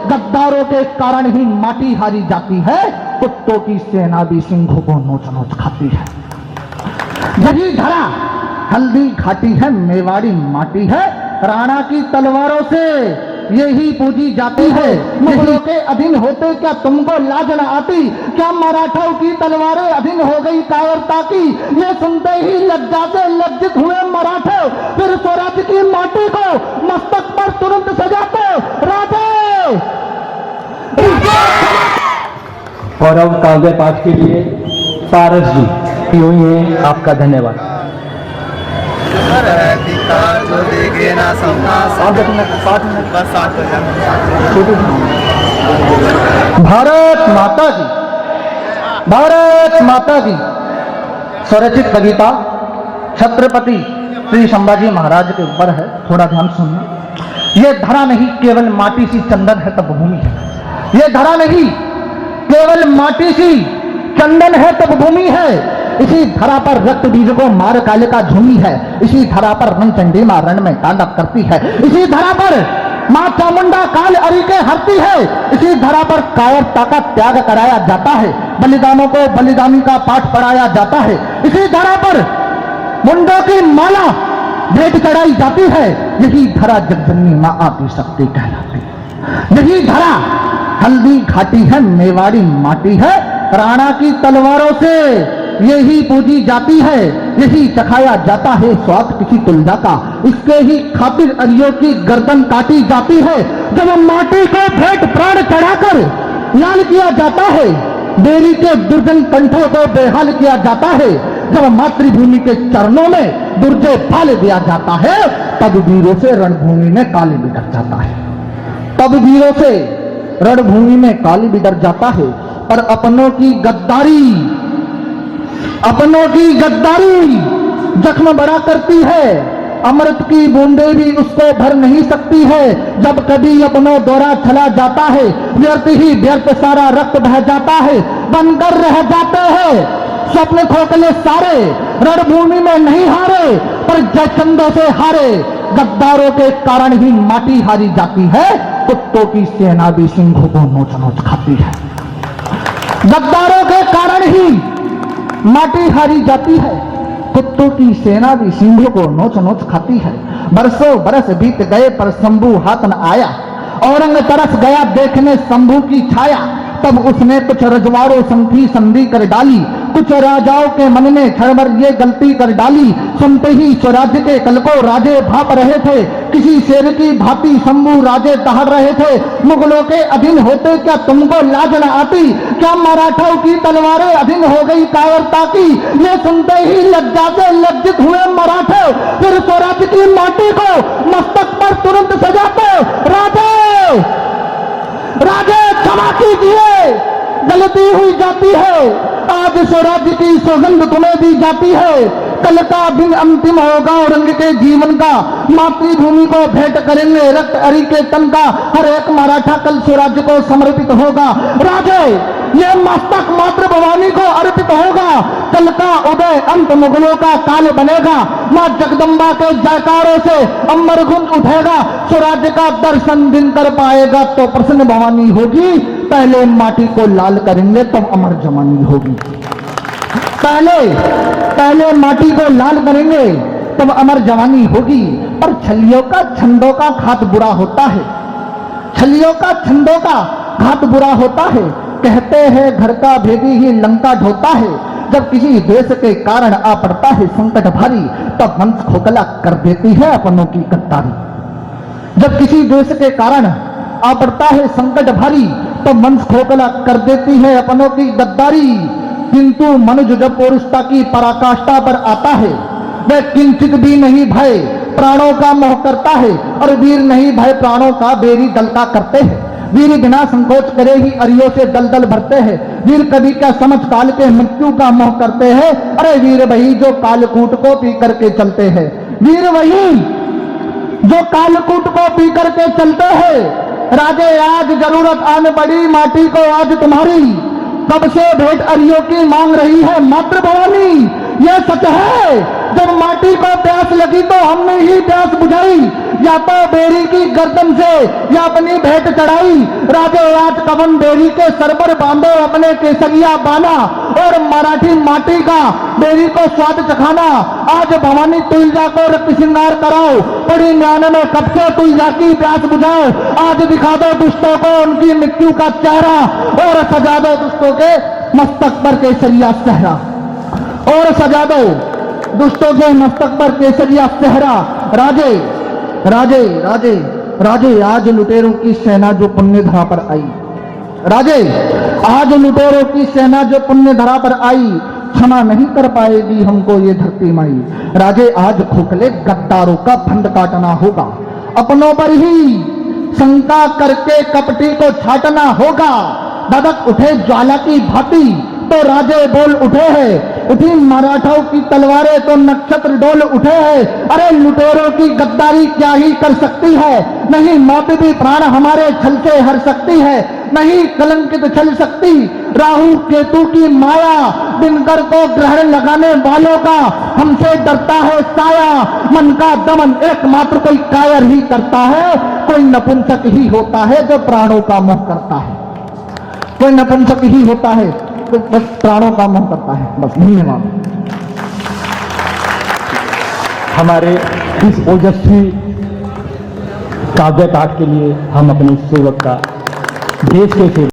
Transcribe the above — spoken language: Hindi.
गद्दारों के कारण ही माटी हारी जाती है, कुत्तों की सेना भी सिंहों को नोच नोच खाती है। यही धरा हल्दी घाटी है, मेवाड़ी माटी है, राणा की तलवारों से यही पूजी जाती है। मुगलों के अधीन होते क्या तुमको लाज न आती? क्या मराठों की तलवारें अधीन हो गई कायरता की? ये सुनते ही लज्जा से लज्जित हुए मराठे, फिर स्वराज की माटी को मस्तक पर तुरंत सजाते राधे। और अब काव्य पाठ के लिए पारस जी यूं ही है, आपका धन्यवाद। भारत माता की, भारत माता की स्वरचित कविता छत्रपति श्री संभाजी महाराज के ऊपर है, थोड़ा ध्यान सुनना। ये धरा नहीं केवल माटी सी चंदन है तब भूमि है। ये धरा नहीं केवल माटी सी चंदन है तब भूमि है। इसी धरा पर रक्त बीज को मार काले का झूमी है। इसी धरा पर रणचंडी मां रण में तांडव करती है। इसी धरा पर मां चामुंडा काल अरी के हरती है। इसी धरा पर कायरता का त्याग कराया जाता है, बलिदानों को बलिदानी का पाठ पढ़ाया जाता है। इसी धरा पर मुंडों की माला भेंट चढ़ाई जाती है। यही धरा जगजननी मां आदि शक्ति कहलाती है। यही धरा हल्दी घाटी है, मेवाड़ी माटी है, राणा की तलवारों से यही पूजी जाती है। यही चखाया जाता है स्वाद किसी तुलजा का। इसके ही खातिर अरियों की गर्दन काटी जाती है। जब माटी को भेंट प्राण चढ़ाकर लाल किया जाता है, देवी के दुर्जन कंठों को बेहाल किया जाता है, जब मातृभूमि के चरणों में दुर्जय फाल दिया जाता है, तब वीरों से रणभूमि में काली बिगड़ जाता है। तब वीरों से रणभूमि में काली बिगड़ जाता है। पर अपनों की गद्दारी, अपनों की गद्दारी जख्म बड़ा करती है। अमृत की बूंदे भी उसको भर नहीं सकती है। जब कभी अपनों द्वारा चला जाता है, व्यर्थ ही व्यर्थ सारा रक्त बह जाता है। बनकर रह जाते हैं स्वप्न खोखले सारे, रणभूमि में नहीं हारे पर जयचंदों से हारे। गद्दारों के कारण ही माटी हारी जाती है, कुत्तों की सेना भी सिंहों को नोच नोच खाती है। गद्दारों के कारण ही माटी हारी जाती है, कुत्तों की सेना भी सिंहों को नोच नोच खाती है। बरसों बरस बीत गए पर शंभू हाथ न आया। औरंग तरस गया देखने शंभू की छाया। तब उसने कुछ रजवाड़ों संधि संधि कर डाली। कुछ राजाओं के मन में क्षण भर ये गलती कर डाली। सुनते ही स्वराज्य के कल को राजे भाप रहे थे। किसी शेर की भांति शंभू राजे दहाड़ रहे थे। मुगलों के अधीन होते क्या तुमको लाज न आती? क्या मराठों की तलवारें अधीन हो गई कायरता की? ये सुनते ही लज्जा से लज्जित हुए मराठे, फिर स्वराज्य की माटी को मस्तक पर तुरंत सजाते राजे। राजे क्षमा कीजिए, गलती हुई जाती है। आज स्वराज्य की सौगंध तुम्हें दी जाती है। कल का दिन अंतिम होगा औरंग के जीवन का। मातृभूमि को भेंट करेंगे रक्त अरी के तन का। हर एक मराठा कल स्वराज्य को समर्पित होगा। राजे ये मस्तक मातृ भवानी को अर्पित होगा। कल का उदय अंत मुगलों का काल बनेगा। मां जगदम्बा के जयकारों से अंबर गुंज उठेगा। स्वराज्य का दर्शन दिन कर पाएगा तो प्रसन्न भवानी होगी। पहले माटी को लाल करेंगे तब अमर जवानी होगी। पहले माटी को लाल करेंगे तब अमर जवानी होगी। पर छलियों का छंदों का घात बुरा होता है। छलियों का छंदों का घात बुरा होता है। कहते हैं घर का भेदी ही लंका ढोता है। जब किसी देश के कारण आ पड़ता है संकट भारी, तब वंश खोखला कर देती है अपनों की गद्दारी। जब किसी देश के कारण आ पड़ता है संकट भारी, तब वंश खोखला कर देती है अपनों की गद्दारी। किंतु मनुष्य जब पौरुषता की पराकाष्ठा पर आता है, वह किंचित भी नहीं भय प्राणों का मोह करता है। और वीर नहीं भय प्राणों का बेरी दल का करते हैं। वीर बिना संकोच करे ही अरियों से दल दल भरते हैं। वीर कभी क्या समझ काल के मृत्यु का मोह करते हैं। अरे वीर वही जो कालकूट को पी करके चलते हैं। वीर वही जो कालकूट को पी करके चलते हैं। राजे आज जरूरत आने पड़ी माटी को आज तुम्हारी। कब से भेंट अरियों की मांग रही है मातृ भवानी। यह सच है जब माटी को प्यास लगी तो हमने ही प्यास बुझाई, या तो बेरी की गर्दन से या अपनी भेंट चढ़ाई। राजे आज कवन बेरी के सर पर बांधो अपने केसरिया बाना, और मराठी माटी का बेरी को स्वाद चखाना। आज भवानी तुलजा को रक्त श्रृंगार कराओ, बड़ी न्यान में कब से तुलजा की प्यास बुझाओ। आज दिखा दो दुष्टों को उनकी मृत्यु का चेहरा, और सजा दो दुष्टों के मस्तक पर केसरिया सेहरा, और सजा दो दुष्टों के मस्तक पर केसरिया सेहरा। राजे राजे राजे राजे आज लुटेरों की सेना जो पुण्य धरा पर आई, राजे आज लुटेरों की सेना जो पुण्य धरा पर आई, क्षमा नहीं कर पाएगी हमको ये धरती माई। राजे आज खोखले गद्दारों का फंद काटना होगा, अपनों पर ही शंका करके कपटी को छाटना होगा। धधक उठे ज्वाला की भांति तो राजे बोल उठे हैं, उठी मराठाओं की तलवारें तो नक्षत्र डोल उठे हैं। अरे लुटेरों की गद्दारी क्या ही कर सकती है, नहीं मौत भी प्राण हमारे छल से हर सकती है, नहीं कलंकित छल सकती राहु केतु की माया। दिनकर को ग्रहण लगाने वालों का हमसे डरता है साया, मन का दमन एकमात्र कोई कायर ही करता है, कोई नपुंसक ही होता है जो प्राणों का मोह करता है, कोई नपुंसक ही होता है तो बस प्राणों का मोह करता है। बस धन्यवाद। हमारे इस ओजस्वी काव्य पाठ के लिए हम अपने सेवक का देश के सेवक